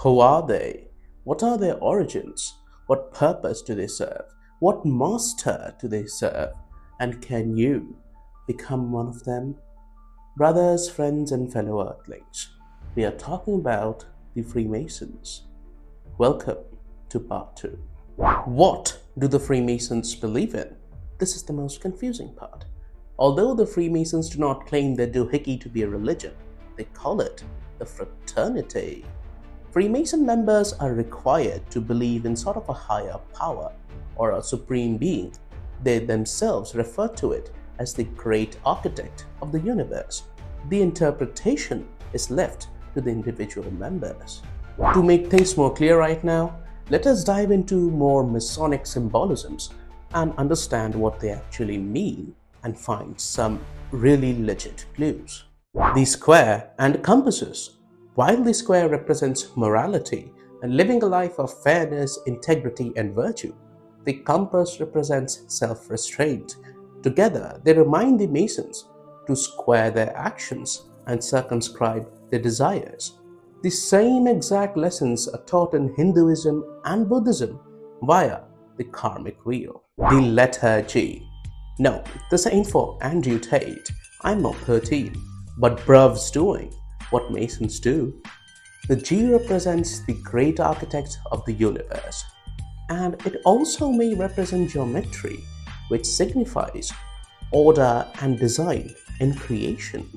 Who are they? What are their origins? What purpose do they serve? What master do they serve? And can you become one of them? Brothers, friends, and fellow earthlings, we are talking about the Freemasons. Welcome to part 2. What do the Freemasons believe in? This is the most confusing part. Although the Freemasons do not claim their doohickey to be a religion, they call it the fraternity. Freemason members are required to believe in sort of a higher power or a supreme being. They themselves refer to it as the great architect of the universe. The interpretation is left to the individual members. To make things more clear right now, let us dive into more Masonic symbolisms and understand what they actually mean and find some really legit clues. The square and compasses. While the square represents morality and living a life of fairness, integrity, and virtue, the compass represents self-restraint. Together, they remind the Masons to square their actions and circumscribe their desires. The same exact lessons are taught in Hinduism and Buddhism via the karmic wheel. The letter G. No, this ain't for Andrew Tate. I'm not 13. But bruv's doing what Masons do. The G represents the great architect of the universe. And it also may represent geometry, which signifies order and design in creation.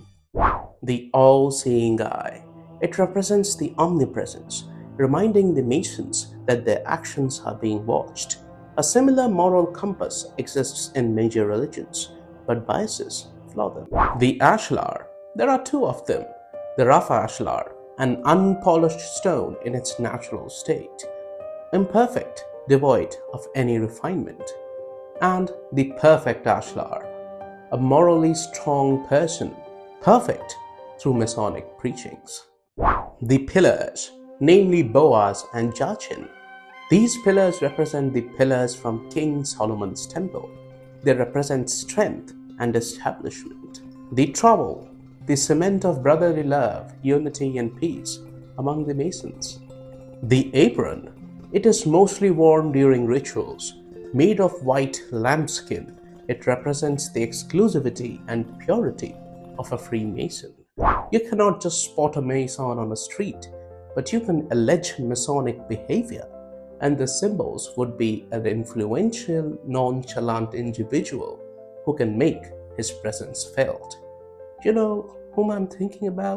The all-seeing eye. It represents the omnipresence, reminding the Masons that their actions are being watched. A similar moral compass exists in major religions, but biases flaw them. The ashlar. There are two of them. The rough ashlar, an unpolished stone in its natural state, imperfect, devoid of any refinement. And the perfect ashlar, a morally strong person, perfect through Masonic preachings. The pillars, namely Boaz and Jachin. These pillars represent the pillars from King Solomon's temple. They represent strength and establishment. The trowel, the cement of brotherly love, unity, and peace among the Masons. The apron, it is mostly worn during rituals. Made of white lambskin, it represents the exclusivity and purity of a Freemason. You cannot just spot a Mason on a street, but you can allege Masonic behavior, and the symbols would be an influential, nonchalant individual who can make his presence felt. You know whom I'm thinking about?